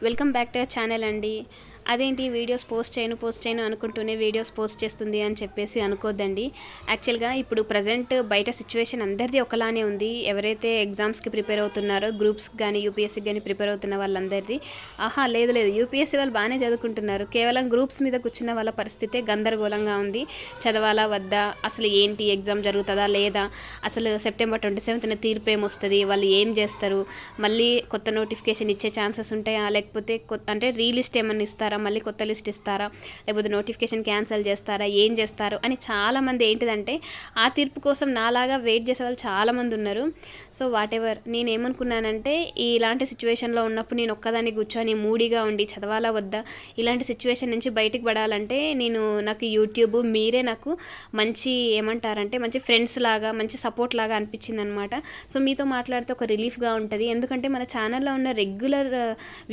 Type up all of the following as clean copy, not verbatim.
Welcome back to our channel అండి. అదేంటి videos post చేయను అనుకుంటూనే వీడియోస్ పోస్ట్ చేస్తుంది అని చెప్పేసి అనుకోద్దండి. యాక్చువల్గా ఇప్పుడు ప్రజెంట్ బయట సిచ్యువేషన్ అందరిది ఒకలానే ఉంది. ఎవరైతే ఎగ్జామ్స్కి ప్రిపేర్ అవుతున్నారో గ్రూప్స్కి కానీ యూపీఎస్సీకి కానీ ప్రిపేర్ అవుతున్న వాళ్ళందరిది లేదు యూపీఎస్సీ వాళ్ళు బాగానే చదువుకుంటున్నారు. కేవలం గ్రూప్స్ మీద కూర్చున్న వాళ్ళ పరిస్థితే గందరగోళంగా ఉంది. చదవాలా వద్దా, అసలు ఏంటి ఎగ్జామ్ జరుగుతుందా లేదా, అసలు సెప్టెంబర్ 27న తీర్పు ఏమొస్తుంది, వాళ్ళు ఏం చేస్తారు, మళ్ళీ కొత్త నోటిఫికేషన్ ఇచ్చే ఛాన్సెస్ ఉంటాయా, లేకపోతే అంటే రీలిస్ట్ ఏమన్నా ఇస్తారా, మళ్ళీ కొత్త లిస్ట్ ఇస్తారా, లేకపోతే నోటిఫికేషన్ క్యాన్సిల్ చేస్తారా, ఏం చేస్తారు అని చాలామంది ఏంటిదంటే ఆ తీర్పు కోసం నాలాగా వెయిట్ చేసే వాళ్ళు చాలామంది ఉన్నారు. సో వాట్ ఎవర్, నేను ఏమనుకున్నానంటే ఇలాంటి సిచ్యువేషన్లో ఉన్నప్పుడు నేను ఒక్కదాన్ని కూర్చొని మూడీగా ఉండి చదవాలా వద్దా, ఇలాంటి సిచ్యువేషన్ నుంచి బయటికి పడాలంటే నాకు యూట్యూబ్ మీరే నాకు మంచి ఏమంటారంటే మంచి ఫ్రెండ్స్ లాగా మంచి సపోర్ట్ లాగా అనిపించింది అనమాట. సో మీతో మాట్లాడితే ఒక రిలీఫ్గా ఉంటుంది. ఎందుకంటే మన ఛానల్లో ఉన్న రెగ్యులర్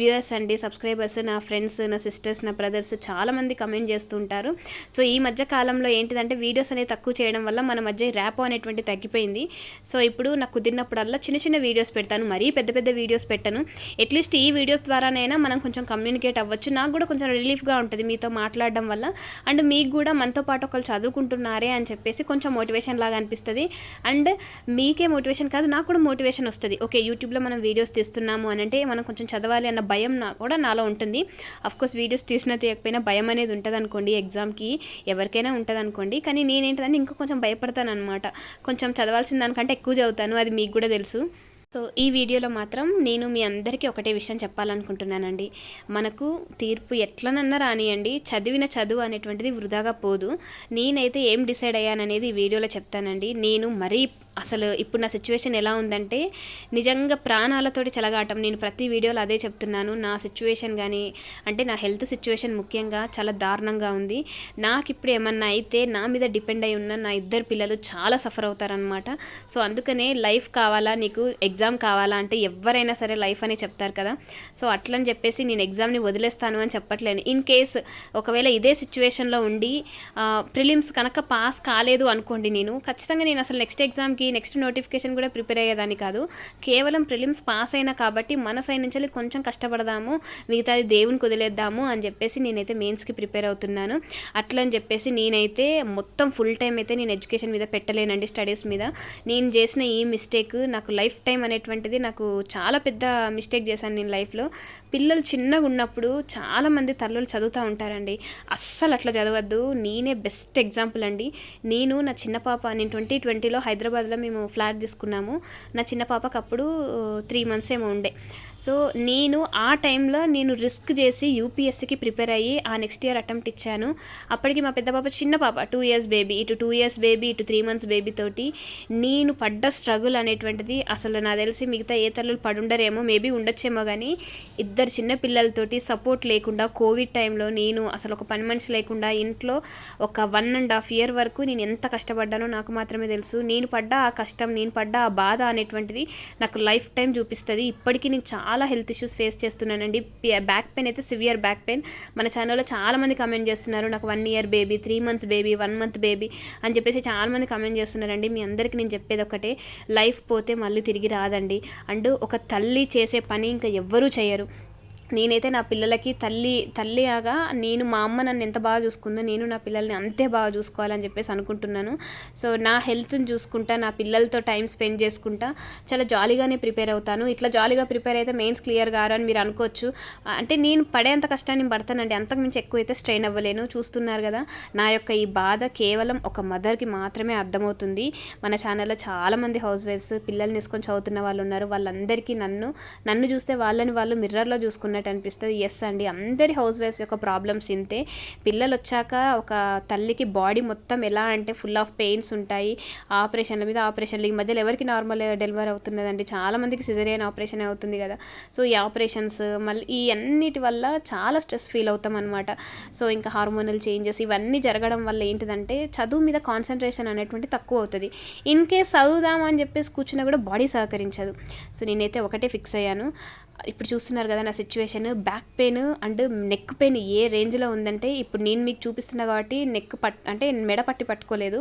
వ్యూయర్స్ అండి, సబ్స్క్రైబర్స్, నా ఫ్రెండ్స్, నా సిస్టర్స్, నా బ్రదర్స్ చాలామంది కమెంట్ చేస్తూ ఉంటారు. సో ఈ మధ్య కాలంలో ఏంటిదంటే వీడియోస్ అనేది తక్కువ చేయడం వల్ల మన మధ్య ర్యాపో అనేటువంటి తగ్గిపోయింది. సో ఇప్పుడు నాకు కుదిరినప్పుడల్లా చిన్న చిన్న వీడియోస్ పెడతాను, మరీ పెద్ద పెద్ద వీడియోస్ పెట్టను. అట్లీస్ట్ ఈ వీడియోస్ ద్వారానైనా మనం కొంచెం కమ్యూనికేట్ అవ్వచ్చు. నాకు కూడా కొంచెం రిలీఫ్గా ఉంటుంది మీతో మాట్లాడడం వల్ల. అండ్ మీకు కూడా మనతో పాటు ఒకళ్ళు చదువుకుంటున్నారే అని చెప్పేసి కొంచెం మోటివేషన్ లాగా అనిపిస్తుంది. అండ్ మీకే మోటివేషన్ కాదు, నాకు కూడా మోటివేషన్ వస్తుంది. ఓకే, యూట్యూబ్లో మనం వీడియోస్ తీస్తున్నాము అని అంటే మనం కొంచెం చదవాలి అన్న భయం కూడా నాలో ఉంటుంది. అఫ్కోర్స్ వీడియోస్ తీసినా తీయకపోయినా భయం అనేది ఉంటుంది అనుకోండి, ఎగ్జామ్కి ఎవరికైనా ఉంటుంది అనుకోండి. కానీ నేనేంటంటే ఇంకా కొంచెం భయపడతాను అనమాట. కొంచెం చదవాల్సిన దానికంటే ఎక్కువ చదువుతాను, అది మీకు కూడా తెలుసు. సో ఈ వీడియోలో మాత్రం నేను మీ అందరికీ ఒకటే విషయం చెప్పాలనుకుంటున్నానండి. మనకు తీర్పు ఎట్లనన్నా రానియండి, చదివిన చదువు అనేటువంటిది వృధాగా పోదు. నేనైతే ఏం డిసైడ్ అయ్యాననేది ఈ వీడియోలో చెప్తానండి. నేను మరీ అసలు ఇప్పుడు నా సిచ్యువేషన్ ఎలా ఉందంటే నిజంగా ప్రాణాలతోటి చెలగాటం. నేను ప్రతి వీడియోలో అదే చెప్తున్నాను. నా సిచ్యువేషన్ కానీ అంటే నా హెల్త్ సిచ్యువేషన్ ముఖ్యంగా చాలా దారుణంగా ఉంది. నాకు ఇప్పుడు ఏమన్నా అయితే నా మీద డిపెండ్ అయి ఉన్న నా ఇద్దరు పిల్లలు చాలా సఫర్ అవుతారనమాట. సో అందుకనే లైఫ్ కావాలా నీకు, ఎగ్జామ్ కావాలా అంటే ఎవరైనా సరే లైఫ్ అనే చెప్తారు కదా. సో అట్లని చెప్పేసి నేను ఎగ్జామ్ని వదిలేస్తాను అని చెప్పట్లేను. ఇన్ కేస్ ఒకవేళ ఇదే సిచ్యువేషన్లో ఉండి ప్రిలిమ్స్ కనుక పాస్ కాలేదు అనుకోండి, నేను ఖచ్చితంగా నేను అసలు నెక్స్ట్ ఎగ్జామ్కి నెక్స్ట్ నోటిఫికేషన్ కూడా ప్రిపేర్ అయ్యేదాన్ని కాదు. కేవలం ప్రిలిమ్స్ పాస్ అయినా కాబట్టి మన సైడ్ నుంచి కొంచెం కష్టపడదాము, మిగతాది దేవునికి వదిలేద్దాము అని చెప్పేసి నేనైతే మెయిన్స్కి ప్రిపేర్ అవుతున్నాను. అట్లని చెప్పేసి నేనైతే మొత్తం ఫుల్ టైం అయితే నేను ఎడ్యుకేషన్ మీద పెట్టలేనండి, స్టడీస్ మీద. నేను చేసిన ఈ మిస్టేక్ నాకు లైఫ్ టైం అనేటువంటిది నాకు చాలా పెద్ద మిస్టేక్ చేశాను నేను లైఫ్లో. పిల్లలు చిన్నగా ఉన్నప్పుడు చాలామంది తల్లులు చదువుతూ ఉంటారండి, అస్సలు అట్లా చదవద్దు. నేనే బెస్ట్ ఎగ్జాంపుల్ అండి. నా చిన్న పాప, నేను 2020లో హైదరాబాద్లో మేము ఫ్లాట్ తీసుకున్నాము. నా చిన్న పాపకు అప్పుడు 3 months ఏమో ఉండే. సో నేను ఆ టైంలో నేను రిస్క్ చేసి యూపీఎస్సీకి ప్రిపేర్ అయ్యి ఆ నెక్స్ట్ ఇయర్ అటెంప్ట్ ఇచ్చాను. అప్పటికి మా పెద్ద పాప చిన్న పాప, 2 years బేబీ, ఇటు 2 years బేబీ, ఇటు 3 months బేబీ తోటి నేను పడ్డ స్ట్రగుల్ అనేటువంటిది అసలు నాకు తెలిసి మిగతా ఏ తల్లులు పడుండరేమో, మేబీ ఉండొచ్చేమో. కానీ ఇద్దరు చిన్న పిల్లలతోటి సపోర్ట్ లేకుండా కోవిడ్ టైంలో నేను అసలు ఒక పని మనిషి లేకుండా ఇంట్లో ఒక 1.5 year వరకు నేను ఎంత కష్టపడ్డానో నాకు మాత్రమే తెలుసు. నేను పడ్డ ఆ కష్టం, నేను పడ్డ ఆ బాధ అనేటువంటిది నాకు లైఫ్ టైం చూపిస్తుంది. ఇప్పటికీ నేను చాలా హెల్త్ ఇష్యూస్ ఫేస్ చేస్తున్నానండి. బ్యాక్ పెయిన్ అయితే సివియర్ బ్యాక్ పెయిన్. మన ఛానల్లో చాలామంది కమెంట్ చేస్తున్నారు, నాకు 1 year baby, 3 months baby, 1 month baby అని చెప్పేసి చాలామంది కమెంట్ చేస్తున్నారండి. మీ అందరికీ నేను చెప్పేది ఒకటే, లైఫ్ పోతే మళ్ళీ తిరిగి రాదండి. అండ్ ఒక తల్లి చేసే పని ఇంకా ఎవ్వరూ చేయరు. నేనైతే నా పిల్లలకి తల్లిగా నేను మా అమ్మ నన్ను ఎంత బాగా చూసుకుందో నేను నా పిల్లల్ని అంతే బాగా చూసుకోవాలని చెప్పేసి అనుకుంటున్నాను. సో నా హెల్త్ని చూసుకుంటా, నా పిల్లలతో టైం స్పెండ్ చేసుకుంటా చాలా జాలీగానే ప్రిపేర్ అవుతాను. ఇట్లా జాలీగా ప్రిపేర్ అయితే మెయిన్స్ క్లియర్ కారు అని మీరు అనుకోవచ్చు. అంటే నేను పడేంత కష్టాన్ని పడతానండి, అంతకుమించి ఎక్కువ అయితే స్ట్రెయిన్ అవ్వలేను. చూస్తున్నారు కదా నా యొక్క ఈ బాధ కేవలం ఒక మదర్కి మాత్రమే అర్థమవుతుంది. మన ఛానల్లో చాలామంది హౌస్ వైఫ్స్ పిల్లల్ని వేసుకొని చదువుతున్న వాళ్ళు ఉన్నారు. వాళ్ళందరికీ నన్ను చూస్తే వాళ్ళని వాళ్ళు మిర్రర్లో చూసుకున్నారు అనిపిస్తుంది. ఎస్ అండి, అందరి హౌస్ వైఫ్స్ యొక్క ప్రాబ్లమ్స్ ఇంతే. పిల్లలు వచ్చాక ఒక తల్లికి బాడీ మొత్తం ఎలా అంటే ఫుల్ ఆఫ్ పెయిన్స్ ఉంటాయి, ఆపరేషన్ల మీద ఆపరేషన్లు. ఈ మధ్యలో ఎవరికి నార్మల్ డెలివరీ అవుతున్నదండి, చాలామందికి సిజేరియన్ ఆపరేషన్ అవుతుంది కదా. సో ఈ ఆపరేషన్స్ మళ్ళీ ఈ అన్నిటి వల్ల చాలా స్ట్రెస్ ఫీల్ అవుతాం అనమాట. సో ఇంకా హార్మోనల్ చేంజెస్ ఇవన్నీ జరగడం వల్ల ఏంటిదంటే చదువు మీద కాన్సన్ట్రేషన్ అనేటువంటి తక్కువ అవుతుంది. ఇన్ కేస్ చదువుదామని చెప్పేసి కూర్చున్నా కూడా బాడీ సహకరించదు. సో నేనైతే ఒకటే ఫిక్స్ అయ్యాను, ఇప్పుడు చూస్తున్నారు కదా నా situation, back pain and neck pain ఏ రేంజ్లో ఉందంటే ఇప్పుడు నేను మీకు చూపిస్తున్నా కాబట్టి నెక్ అంటే మెడ పట్టుకోలేదు.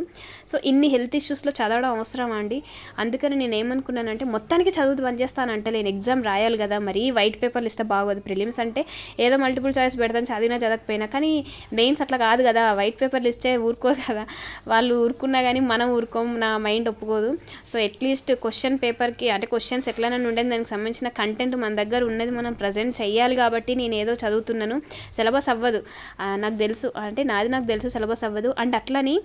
సో ఇన్ని హెల్త్ ఇష్యూస్లో చదవడం అవసరమా అండి? అందుకని నేను ఏమనుకున్నానంటే మొత్తానికి చదువు బంద్ చేస్తాను అంటే నేను ఎగ్జామ్ రాయాలి కదా, మరీ వైట్ పేపర్లు ఇస్తే బాగోదు. ప్రిలిమ్స్ అంటే ఏదో మల్టిపుల్ చాయిస్ పెడతాను, చదివినా చదవకపోయినా. కానీ మెయిన్స్ అట్లా కాదు కదా, వైట్ పేపర్లు ఇస్తే ఊరుకోరు కదా, వాళ్ళు ఊరుకున్నా కానీ మనం ఊరుకోం, నా మైండ్ ఒప్పుకోదు. సో అట్లీస్ట్ క్వశ్చన్ పేపర్కి అంటే క్వశ్చన్స్ ఎట్లైనా ఉండేది, దానికి సంబంధించిన కంటెంట్ మన దగ్గర ఉన్నది మనం ప్రజెంట్ చేయాలి కాబట్టి నేను ఏదో చదువుతున్నాను. సిలబస్ అవ్వదు నాకు తెలుసు, అంటే నాకు తెలుసు సిలబస్ అవ్వదు. అండ్ అట్లని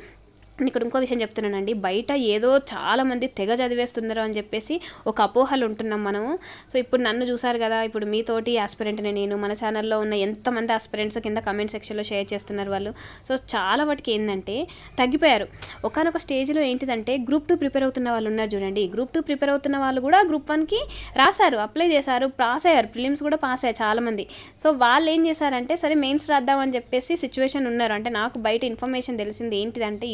ఇక్కడ ఇంకో విషయం చెప్తున్నానండి, బయట ఏదో చాలామంది తెగ చదివేస్తున్నారు అని చెప్పేసి ఒక అపోహలు ఉంటున్నాం మనము. సో ఇప్పుడు నన్ను చూసారు కదా, ఇప్పుడు మీతోటి ఆస్పిరెంట్ని నేను, మన ఛానల్లో ఉన్న ఎంతమంది ఆస్పిరెంట్స్ కింద కమెంట్ సెక్షన్లో షేర్ చేస్తున్నారు వాళ్ళు. సో చాలా వాటికి ఏంటంటే తగ్గిపోయారు. ఒకనొక స్టేజ్లో ఏంటిదంటే గ్రూప్ 2 ప్రిపేర్ అవుతున్న వాళ్ళు ఉన్నారు చూడండి, గ్రూప్ 2 ప్రిపేర్ అవుతున్న వాళ్ళు కూడా గ్రూప్ 1కి రాశారు, అప్లై చేశారు, పాస్ అయ్యారు, ప్రిలిమ్స్ కూడా పాస్ అయ్యారు చాలామంది. సో వాళ్ళు ఏం చేశారంటే సరే మెయిన్స్ రాద్దామని చెప్పేసి సిచ్యువేషన్ ఉన్నారు. అంటే నాకు బయట ఇన్ఫర్మేషన్ తెలిసింది ఏంటిదంటే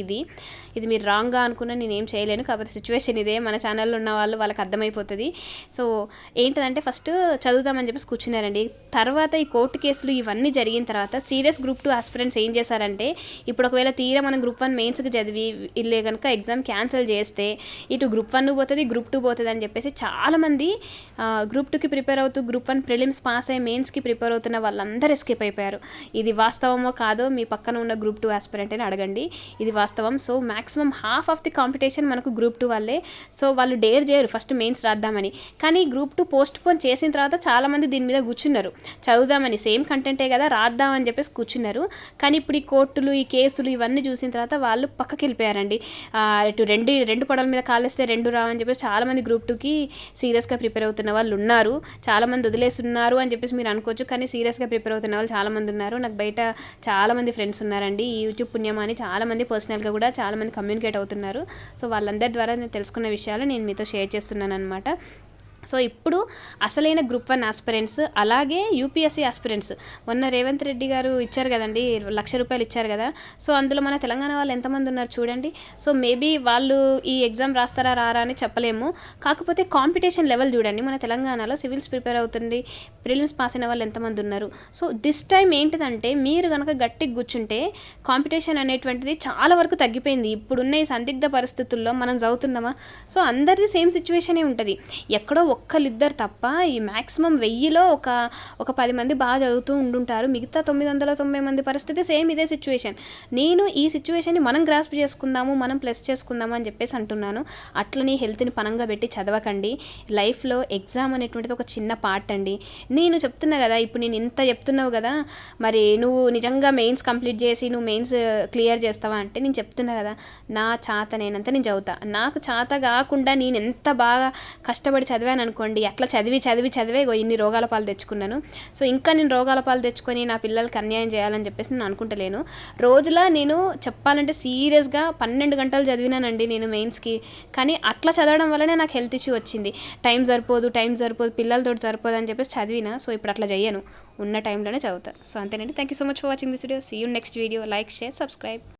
ఇది మీరు రాంగ్గా అనుకున్నా నేను ఏం చేయలేను, కాకపోతే సిచ్యువేషన్ ఇదే, మన ఛానల్లో ఉన్న వాళ్ళకి అర్థమైపోతుంది. సో ఏంటంటే ఫస్ట్ చదువుదామని చెప్పేసి కూర్చున్నారండి. తర్వాత ఈ కోర్టు కేసులు ఇవన్నీ జరిగిన తర్వాత సీరియస్ గ్రూప్ 2 ఆస్పిరెంట్స్ ఏం చేశారంటే, ఇప్పుడు ఒకవేళ తీరా మనం గ్రూప్ 1 మెయిన్స్కి చదివి ఇల్లే కనుక ఎగ్జామ్ క్యాన్సిల్ చేస్తే ఇటు గ్రూప్ 1 పోతుంది, గ్రూప్ 2 పోతుంది అని చెప్పేసి చాలామంది గ్రూప్ 2కి ప్రిపేర్ అవుతూ గ్రూప్ 1 ప్రిలిమ్స్ పాస్ అయ్యి మెయిన్స్కి ప్రిపేర్ అవుతున్న వాళ్ళందరూ ఎస్కేప్ అయిపోయారు. ఇది వాస్తవమో కాదో మీ పక్కన ఉన్న గ్రూప్ 2 ఆస్పిరెంట్ అని అడగండి, ఇది వాస్తవం. So maximum half of the competition మనకు గ్రూప్ 2 వాళ్ళే. సో వాళ్ళు డేర్ చేయరు ఫస్ట్ మెయిన్స్ రాద్దామని, కానీ గ్రూప్ 2 పోస్ట్ పోన్ చేసిన తర్వాత చాలామంది దీని మీద కూర్చున్నారు, చదువుదామని సేమ్ కంటెంటే కదా రాద్దామని చెప్పేసి కూర్చున్నారు. కానీ ఇప్పుడు ఈ కోర్టులు ఈ కేసులు ఇవన్నీ చూసిన తర్వాత వాళ్ళు పక్కకి వెళ్ళిపోయారండి. ఇటు రెండు పడవల మీద కాలేస్తే రెండు రావని చెప్పేసి చాలామంది గ్రూప్ 2కి సీరియస్గా ప్రిపేర్ అవుతున్న వాళ్ళు ఉన్నారు. చాలామంది వదిలేస్తున్నారు అని చెప్పేసి మీరు అనుకోవచ్చు, కానీ సీరియస్గా ప్రిపేర్ అవుతున్న వాళ్ళు చాలామంది ఉన్నారు. నాకు బయట చాలామంది ఫ్రెండ్స్ ఉన్నారండి, ఈ యూట్యూబ్ పుణ్యమాని చాలామంది పర్సనల్గా కూడా చాలామంది కమ్యూనికేట్ అవుతున్నారు. సో వాళ్ళందరి ద్వారా నేను తెలుసుకున్న విషయాలు నేను మీతో షేర్ చేస్తున్నాను అనమాట. సో ఇప్పుడు అసలైన గ్రూప్ 1 ఆస్పిరెంట్స్, అలాగే యూపీఎస్సీ ఆస్పిరెంట్స్ మొన్న రేవంత్ రెడ్డి గారు ఇచ్చారు కదండి, ₹1,00,000 ఇచ్చారు కదా. సో అందులో మన తెలంగాణ వాళ్ళు ఎంతమంది ఉన్నారు చూడండి. సో మేబీ వాళ్ళు ఈ ఎగ్జామ్ రాస్తారా రారా అని చెప్పలేము, కాకపోతే కాంపిటీషన్ లెవెల్ చూడండి, మన తెలంగాణలో సివిల్స్ ప్రిపేర్ అవుతుంది, ప్రిలిమ్స్ పాస్ అయిన వాళ్ళు ఎంతమంది ఉన్నారు. సో దిస్ టైం ఏంటిదంటే మీరు కనుక గట్టిగా కూర్చుంటే కాంపిటీషన్ అనేటువంటిది చాలా వరకు తగ్గిపోయింది. ఇప్పుడున్న ఈ సందిగ్ధ పరిస్థితుల్లో మనం చదువుతున్నామా? సో అందరిది సేమ్ సిచ్యువేషనే ఉంటుంది. ఎక్కడో ఒక్కరిద్దరు తప్ప ఈ మ్యాక్సిమం 1000లో ఒక 10 మంది బాగా చదువుతూ ఉండుంటారు, మిగతా 990 మంది పరిస్థితి సేమ్ ఇదే సిచ్యువేషన్. నేను ఈ సిచ్యువేషన్ని మనం గ్రాస్ప్ చేసుకుందాము, మనం ప్లస్ చేసుకుందాము అని చెప్పేసి అంటున్నాను. అట్లని హెల్త్ని పనంగా పెట్టి చదవకండి. లైఫ్లో ఎగ్జామ్ అనేటువంటిది ఒక చిన్న పార్ట్ అండి. నేను చెప్తున్నా కదా, ఇప్పుడు నేను ఇంత చెప్తున్నావు కదా, మరి నువ్వు నిజంగా మెయిన్స్ కంప్లీట్ చేసి నువ్వు మెయిన్స్ క్లియర్ చేస్తావా అంటే నేను చెప్తున్నా కదా, నా చాత నేనంతా నేను చదువుతా. నాకు చాత కాకుండా నేను ఎంత బాగా కష్టపడి చదివాను అనుకోండి, అట్లా చదివి ఇన్ని రోగాల పాలు తెచ్చుకున్నాను. సో ఇంకా నేను రోగాల పాలు తెచ్చుకొని నా పిల్లలకి అన్యాయం చేయాలని చెప్పేసి నేను అనుకుంటలేను. రోజులా నేను చెప్పాలంటే సీరియస్గా 12 గంటలు చదివినానండి నేను మెయిన్స్కి. కానీ అట్లా చదవడం వల్లనే నాకు హెల్త్ ఇష్యూ వచ్చింది. టైం సరిపోదు పిల్లలతో సరిపోదు అని చెప్పేసి చదివినా. సో ఇప్పుడు అట్లా చెయ్యను, ఉన్న టైంలోనే చదువుతా. సో అంతేనండి. Thank you so much for watching this video. See you next video. Like, share, subscribe.